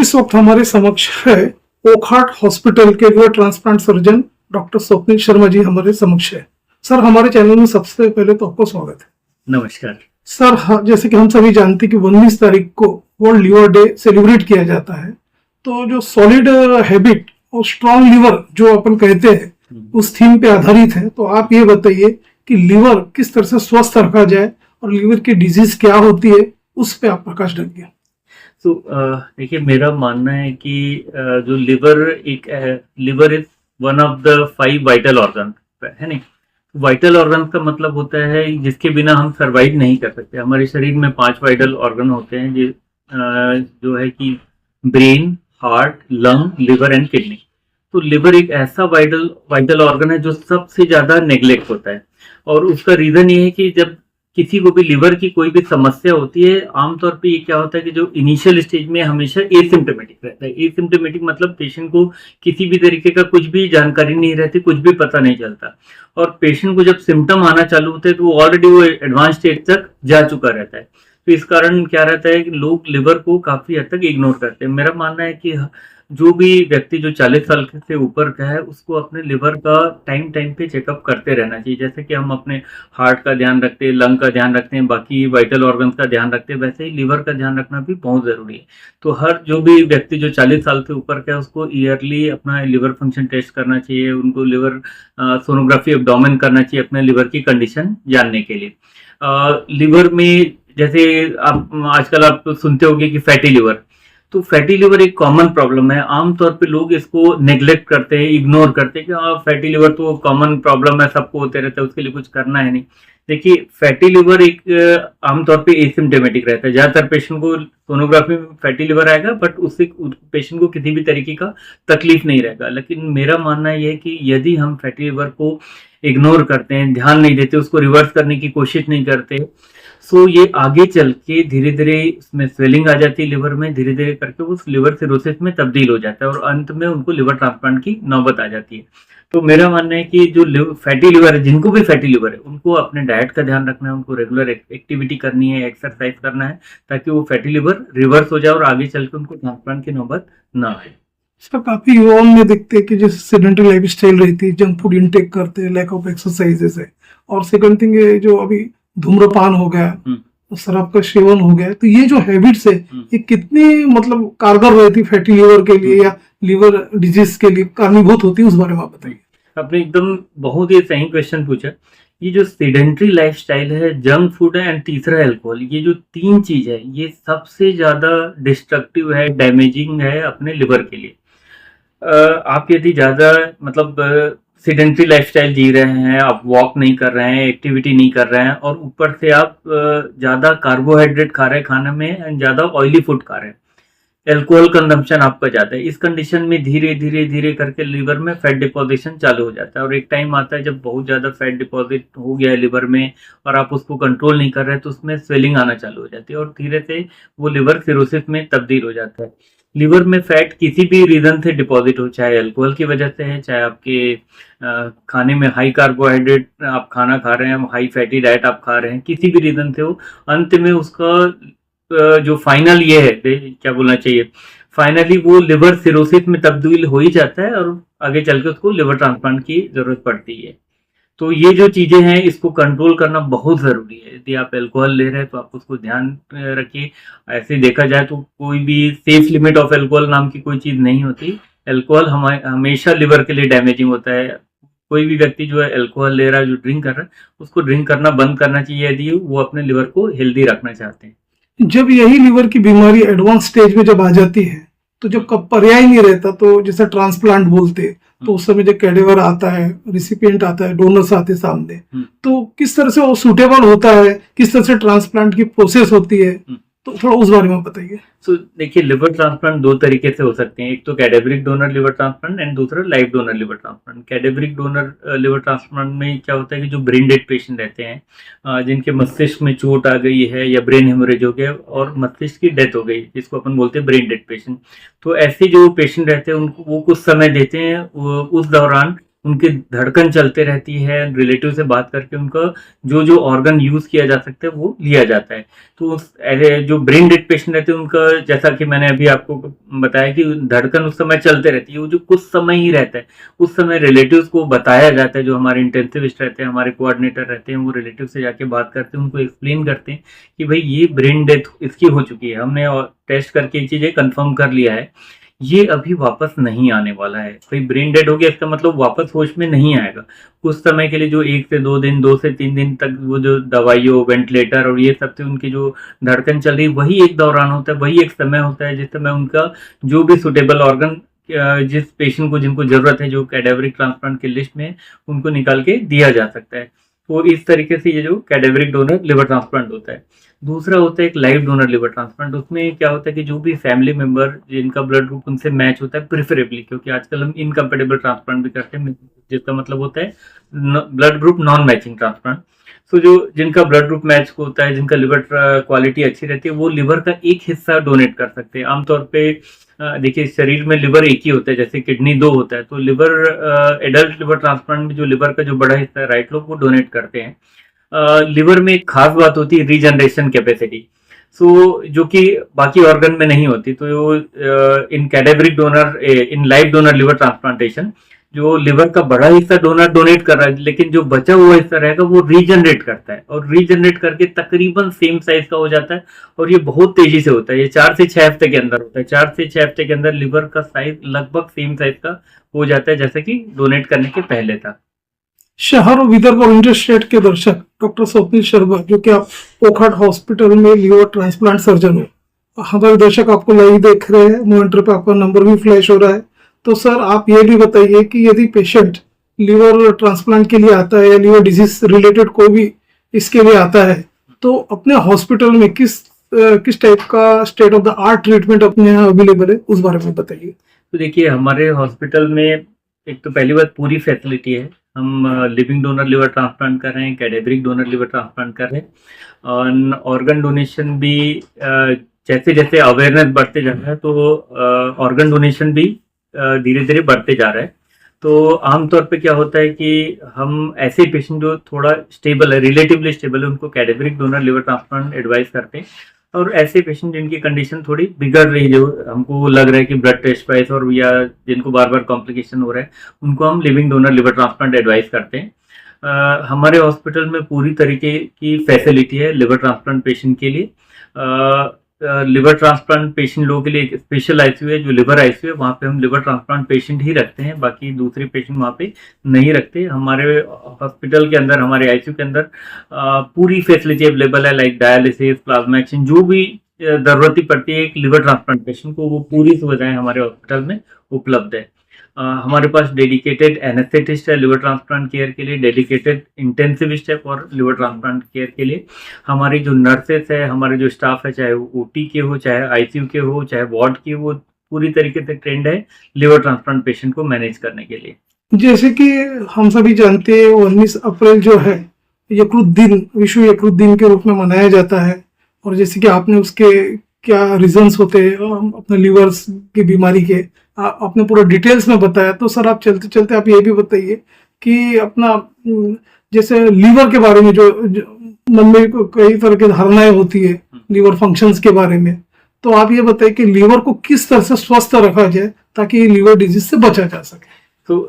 इस वक्त हमारे समक्ष है ओकहार्ट हॉस्पिटल के liver transplant surgeon doctor Swapnil Sharma ji हमारे समक्ष है। सर, हमारे चैनल में सबसे पहले तो आपको स्वागत है। नमस्कार सर, जैसे कि हम सभी जानते हैं कि 19 तारीख को वर्ल्ड लिवर डे सेलिब्रेट किया जाता है, तो जो सॉलिड हैबिट और स्ट्रॉन्ग लिवर जो अपन कहते हैं उस थीम पे आधारित है। तो आप ये बताइए कि लिवर किस तरह से स्वस्थ रखा जाए और लिवर की डिजीज क्या होती है, उस पे आप प्रकाश डालिए। तो देखिए, मेरा मानना है कि जो liver is one of the 5 vital organ है नहीं। वाइटल ऑर्गन का मतलब होता है जिसके बिना हम सरवाइव नहीं कर सकते। हमारे शरीर में 5 वाइटल ऑर्गन होते हैं जो है कि brain, heart, lung, liver and kidney. तो लिवर एक ऐसा वाइटल ऑर्गन है जो सबसे ज्यादा नेग्लेक्ट होता है। और उसका रीजन ये है कि जब किसी को भी लिवर की कोई भी समस्या होती है, आमतौर पे ये क्या होता है कि जो इनिशियल स्टेज में हमेशा एसिम्टोमेटिक रहता है। एसिम्टोमेटिक मतलब पेशेंट को किसी भी तरीके का कुछ भी जानकारी नहीं रहती, कुछ भी पता नहीं चलता। और पेशेंट को जब सिम्टम आना चालू होते हैं तो ऑलरेडी वो एडवांस स्टेज तक जा चुका रहता है। तो इस कारण क्या रहता है कि लोग लिवर को काफी हद तक इग्नोर करते हैं। मेरा मानना है कि जो भी व्यक्ति जो 40 साल से ऊपर का है उसको अपने लिवर का टाइम पे चेकअप करते रहना चाहिए। जैसे कि हम अपने हार्ट का ध्यान रखते हैं, लंग का ध्यान रखते हैं, बाकी वाइटल ऑर्गन्स का ध्यान रखते हैं, वैसे ही लिवर का ध्यान रखना भी बहुत जरूरी है। तो हर जो भी व्यक्ति जो 40 साल से ऊपर का है उसको ईयरली अपना लिवर फंक्शन टेस्ट करना चाहिए। उनको लिवर सोनोग्राफी एब्डोमेन करना चाहिए अपने लिवर की कंडीशन जानने के लिए। लिवर में जैसे आजकल आप सुनते होंगे कि फैटी लिवर, तो फैटी लिवर एक कॉमन प्रॉब्लम है। आमतौर पे लोग इसको नेग्लेक्ट करते हैं, इग्नोर करते हैं कि हाँ फैटी लिवर तो कॉमन प्रॉब्लम है, सबको होते रहता है, उसके लिए कुछ करना है नहीं। देखिए, फैटी लिवर एक आमतौर पे एसिम्टोमेटिक रहता है। ज्यादातर पेशेंट को सोनोग्राफी में फैटी लिवर आएगा, बट उससे पेशेंट को किसी भी तरीके का तकलीफ नहीं रहेगा। लेकिन मेरा मानना यह है कि यदि हम फैटी लिवर को इग्नोर करते हैं, ध्यान नहीं देते, उसको रिवर्स करने की कोशिश नहीं करते, सो ये आगे चल के धीरे धीरे इसमें स्वेलिंग आ जाती है लिवर में, धीरे धीरे करके उस लिवर सिरोसिस में तब्दील हो जाता है और अंत में उनको लिवर ट्रांसप्लांट की नौबत आ जाती है। तो मेरा मानना है कि जो फैटी लिवर है, जिनको भी फैटी लिवर है, उनको अपने डाइट का ध्यान रखना है, उनको रेगुलर एक्टिविटी करनी है, एक्सरसाइज करना है, ताकि वो फैटी लिवर रिवर्स हो जाए और आगे चल के उनको ट्रांसप्लांट की नौबत ना आए। सर, काफी युवाओं में देखते हैं कि जैसे सेडेंटरी लाइफ स्टाइल रहती है, जंक फूड इंटेक करते हैं, लैक ऑफ एक्सरसाइजेस है, और सेकंड थिंग ये जो अभी धूम्रपान हो गया, शराब का सेवन हो गया, तो ये जो हैबिट्स है ये कितनी मतलब कारगर रहती फैटी लिवर के लिए या लिवर डिजीज के लिए कारणीभूत होती है, उस बारे में आप बताइए। आपने एकदम बहुत ही सही क्वेश्चन पूछा। ये जो सेडेंटरी लाइफस्टाइल है, जंक फूड है एंड तीसरा अल्कोहल, ये जो 3 चीज है ये सबसे ज्यादा डिस्ट्रक्टिव है, डैमेजिंग है अपने लिवर के लिए। आप यदि ज्यादा मतलब सेडेंटरी लाइफस्टाइल जी रहे हैं, आप वॉक नहीं कर रहे हैं, एक्टिविटी नहीं कर रहे हैं, और ऊपर से आप ज्यादा कार्बोहाइड्रेट खा रहे हैं खाने में एंड ज्यादा ऑयली फूड खा रहे हैं, एल्कोहल कंजम्पशन आपका ज्यादा है, इस कंडीशन में धीरे धीरे धीरे करके लिवर में फैट डिपोजिशन चालू हो जाता है। और एक टाइम आता है जब बहुत ज्यादा फैट डिपॉजिट हो गया है लिवर में और आप उसको कंट्रोल नहीं कर रहे तो उसमें स्वेलिंग आना चालू हो जाती है और धीरे से वो लिवर सिरोसिस में तब्दील हो जाता है। लिवर में फैट किसी भी रीजन से डिपॉजिट हो, चाहे अल्कोहल की वजह से है, चाहे आपके खाने में हाई कार्बोहाइड्रेट आप खाना खा रहे हैं, हाई फैटी डाइट आप खा रहे हैं, किसी भी रीजन से हो, अंत में उसका जो फाइनल ये है, क्या बोलना चाहिए, फाइनली वो लिवर सिरोसिस में तब्दील हो ही जाता है और आगे चल के उसको लिवर ट्रांसप्लांट की जरूरत पड़ती है। तो ये जो चीजें हैं इसको कंट्रोल करना बहुत जरूरी है। यदि आप अल्कोहल ले रहे हैं तो आप उसको ध्यान रखिए। ऐसे देखा जाए तो कोई भी सेफ लिमिट ऑफ अल्कोहल नाम की कोई चीज नहीं होती। अल्कोहल हमेशा लिवर के लिए डैमेजिंग होता है। कोई भी व्यक्ति जो है अल्कोहल ले रहा है, जो ड्रिंक कर रहा है, उसको ड्रिंक करना बंद करना चाहिए यदि वो अपने लिवर को हेल्दी रखना चाहते हैं। जब यही लिवर की बीमारी एडवांस स्टेज में जब आ जाती है तो जब कब पर्याय नहीं रहता, तो जैसे ट्रांसप्लांट बोलते हैं, तो उस समय जब कैडेवर आता है, रिसिपिएंट आता है, डोनर्स आते हैं सामने, तो किस तरह से वो सूटेबल होता है, किस तरह से ट्रांसप्लांट की प्रोसेस होती है, तो थोड़ा उस बारे में बताइए। सो देखिए, लिवर ट्रांसप्लांट 2 तरीके से हो सकते हैं। एक तो cadaveric donor liver transplant and दूसरा live donor liver transplant. Cadaveric donor liver transplant में क्या होता है कि जो ब्रेन डेड पेशेंट रहते हैं, जिनके मस्तिष्क में चोट आ गई है या ब्रेन हेमोरेज हो गया और मस्तिष्क की डेथ हो गई, जिसको अपन बोलते हैं ब्रेन डेड पेशेंट, तो ऐसे जो पेशेंट रहते हैं उनको वो कुछ समय देते हैं, उस दौरान उनकी धड़कन चलते रहती है, रिलेटिव से बात करके उनका जो जो ऑर्गन यूज किया जा सकता है वो लिया जाता है। तो जो ब्रेन डेड पेशेंट रहते हैं उनका, जैसा कि मैंने अभी आपको बताया कि धड़कन उस समय चलते रहती है, वो जो कुछ समय ही रहता है, उस समय रिलेटिव्स को बताया जाता है, जो हमारे इंटेंसिविस्ट रहते हैं, हमारे कोऑर्डिनेटर रहते हैं, वो रिलेटिव से जाके बात करते हैं, उनको एक्सप्लेन करते हैं कि भाई ये ब्रेन डेथ इसकी हो चुकी है, हमने टेस्ट करके ये चीजें कंफर्म कर लिया है, ये अभी वापस नहीं आने वाला है। भाई ब्रेन डेड हो गया इसका मतलब वापस होश में नहीं आएगा। कुछ समय के लिए जो 1 से 2 दिन, 2 से 3 दिन तक वो जो दवाइयों, वेंटिलेटर और ये सब से उनकी जो धड़कन चल रही है, वही एक दौरान होता है, वही एक समय होता है जिस समय उनका जो भी सुटेबल ऑर्गन जिस पेशेंट को जिनको जरूरत है, जो कैडेवरिक ट्रांसप्लांट की लिस्ट में है, उनको निकाल के दिया जा सकता है। तो इस तरीके से ये जो कैडेवरिक डोनर लिवर ट्रांसप्लांट होता है। दूसरा होता है एक लाइव डोनर लिवर ट्रांसप्लांट। उसमें क्या होता है कि जो भी फैमिली मेंबर जिनका ब्लड ग्रुप उनसे मैच होता है, प्रिफरेबली, क्योंकि आजकल हम इनकम्पेटेबल ट्रांसप्लांट भी करते हैं, जिसका मतलब होता है blood group non matching transplant. So जो जिनका ब्लड ग्रुप मैच होता है, जिनका लिवर क्वालिटी अच्छी रहती है, वो लिवर का एक हिस्सा डोनेट कर सकते हैं। आमतौर पे देखिए शरीर में लिवर एक ही होता है, जैसे किडनी 2 होता है, तो लिवर एडल्ट लिवर ट्रांसप्लांट में जो लिवर का जो बड़ा हिस्सा है राइट लोग वो डोनेट करते हैं। लिवर में एक खास बात होती है रीजनरेशन कैपेसिटी, सो जो कि बाकी ऑर्गन में नहीं होती। तो इन कैडेवरिक डोनर, इन लाइव डोनर लिवर ट्रांसप्लांटेशन, जो लिवर का बड़ा हिस्सा डोनर डोनेट कर रहा है, लेकिन जो बचा हुआ हिस्सा रहेगा वो रीजनरेट करता है, और रीजनरेट करके तकरीबन सेम साइज का हो जाता है, और ये बहुत तेजी से होता है। ये 4 से 6 हफ्ते के अंदर होता है। 4 से 6 हफ्ते के अंदर लिवर का साइज लगभग सेम साइज का हो जाता है जैसे कि डोनेट करने के पहले था। शहर और विदर्भ और इंटरस्टेट के दर्शक, डॉक्टर स्वप्निल शर्मा, जो कि आप ओखट हॉस्पिटल में लिवर ट्रांसप्लांट सर्जन हो, हमारे दर्शक आपको लाइव देख रहे हैं, मॉनिटर पे आपका नंबर भी फ्लैश हो रहा है। तो सर आप ये भी बताइए कि यदि पेशेंट लिवर ट्रांसप्लांट के लिए आता है या लिवर डिजीज रिलेटेड कोई भी इसके लिए आता है, तो अपने हॉस्पिटल में किस टाइप का state of the art treatment अपने यहाँ अवेलेबल है, उस बारे में बताइए। तो देखिए हमारे हॉस्पिटल में एक तो पहली बात पूरी फैसिलिटी है। हम लिविंग डोनर लिवर ट्रांसप्लांट कर रहे हैं, कैडेवरिक डोनर लिवर ट्रांसप्लांट कर रहे हैं, और ऑर्गन डोनेशन भी जैसे जैसे अवेयरनेस बढ़ते जा रहा है तो ऑर्गन डोनेशन भी धीरे धीरे बढ़ते जा रहा है। तो आमतौर पे क्या होता है कि हम ऐसे पेशेंट जो थोड़ा स्टेबल है, रिलेटिवली स्टेबल है, उनको cadaveric donor liver transplant advice करते हैं, और ऐसे पेशेंट जिनकी कंडीशन थोड़ी बिगड़ रही है, जो हमको लग रहा है कि ब्लड टेस्ट वाइज और या जिनको बार बार कॉम्प्लिकेशन हो रहा है, उनको हम living donor liver transplant advice करते हैं। हमारे हॉस्पिटल में पूरी तरीके की फैसिलिटी है लिवर ट्रांसप्लांट पेशेंट के लिए। लिवर ट्रांसप्लांट पेशेंट लोगों के लिए एक स्पेशल आईसीयू है, जो लिवर आईसीयू है, वहाँ पे हम लिवर ट्रांसप्लांट पेशेंट ही रखते हैं, बाकी दूसरे पेशेंट वहाँ पे नहीं रखते। हमारे हॉस्पिटल के अंदर, हमारे आईसीयू के अंदर पूरी फैसिलिटी अवेलेबल है, लाइक डायलिसिस, प्लाज्मा एक्सचेंज, जो भी जरूरत पड़ती है एक लिवर ट्रांसप्लांट पेशेंट को, वो पूरी सुविधाएं हमारे हॉस्पिटल में उपलब्ध है। हमारे पास डेडिकेटेड एनेस्थेटिस्ट है लिवर ट्रांसप्लांट केयर के लिए, डेडिकेटेड इंटेंसिविस्ट है फॉर लिवर ट्रांसप्लांट केयर के लिए। हमारी जो नर्सेस है, हमारे जो स्टाफ है, चाहे वो ओटी के हो, चाहे आईसीयू के हो, चाहे वार्ड के हो, पूरी तरीके से ट्रेंड है लिवर ट्रांसप्लांट पेशेंट को मैनेज करने के लिए। जैसे कि हम सभी जानते हैं 19 अप्रैल जो है यकृत दिन, विश्व यकृत दिन के रूप में मनाया जाता है, और जैसे कि आपने उसके क्या रीजंस होते हैं अपने लिवर्स की बीमारी के आपने पूरा डिटेल्स में बताया। तो सर आप चलते चलते आप ये भी बताइए कि अपना जैसे लीवर के बारे में जो मन में कई तरह की धारणाएं होती है लीवर फंक्शंस के बारे में, तो आप ये बताइए कि लीवर को किस तरह से स्वस्थ रखा जाए ताकि लीवर डिजीज से बचा जा सके। तो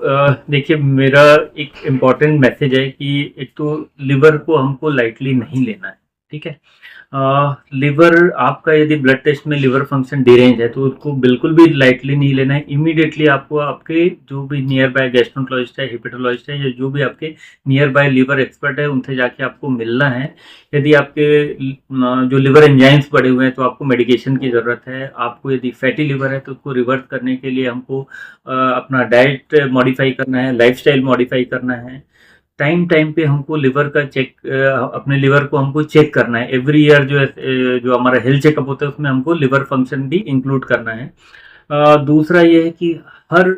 देखिए मेरा एक इम्पॉर्टेंट मैसेज है कि एक तो लिवर को हमको लाइटली नहीं लेना है, ठीक है। लिवर आपका यदि ब्लड टेस्ट में लिवर फंक्शन डिरेंज है तो उसको बिल्कुल भी लाइटली नहीं लेना है। इमीडिएटली आपको आपके जो भी नियर बाय गैस्ट्रोन्टोलॉजिस्ट है, हेपेटोलॉजिस्ट है, या जो भी आपके नियर बाय लिवर एक्सपर्ट है, उनसे जाके आपको मिलना है। यदि आपके जो लिवर एंजाइम्स बढ़े हुए हैं तो आपको मेडिकेशन की ज़रूरत है। आपको यदि फैटी लिवर है तो उसको रिवर्स करने के लिए हमको अपना डाइट मॉडिफाई करना है, लाइफस्टाइल मॉडिफाई करना है। टाइम टाइम पे हमको लिवर का चेक, अपने लिवर को हमको चेक करना है। एवरी ईयर जो हमारा हेल्थ चेकअप होता है उसमें हमको लिवर फंक्शन भी इंक्लूड करना है। दूसरा ये है कि हर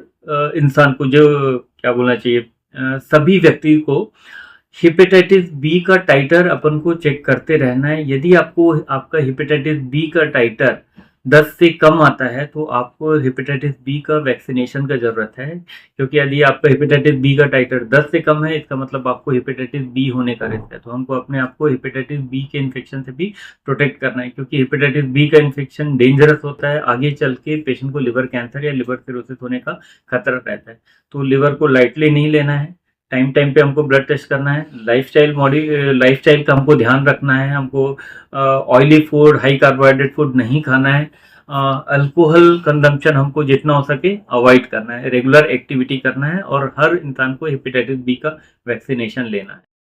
इंसान को, जो क्या बोलना चाहिए, सभी व्यक्ति को हेपेटाइटिस बी का टाइटर अपन को चेक करते रहना है। यदि आपको आपका हेपेटाइटिस बी का टाइटर 10 से कम आता है तो आपको हेपेटाइटिस बी का वैक्सीनेशन का ज़रूरत है, क्योंकि यदि आपका हेपेटाइटिस बी का टाइटर 10 से कम है, इसका मतलब आपको हेपेटाइटिस बी होने का रिस्क है। तो हमको अपने आप को हेपेटाइटिस बी के इन्फेक्शन से भी प्रोटेक्ट करना है, क्योंकि हेपेटाइटिस बी का इन्फेक्शन डेंजरस होता है। आगे चल के पेशेंट को लिवर कैंसर या लिवर सिरोसिस होने का खतरा रहता है। तो लिवर को लाइटली नहीं लेना है, टाइम टाइम पे हमको ब्लड टेस्ट करना है, लाइफस्टाइल का हमको ध्यान रखना है, हमको oily food, high carbohydrate food नहीं खाना है, अल्कोहल कंजम्पशन हमको जितना हो सके अवॉइड करना है, रेगुलर एक्टिविटी करना है और हर इंसान को हेपेटाइटिस बी का वैक्सीनेशन लेना है।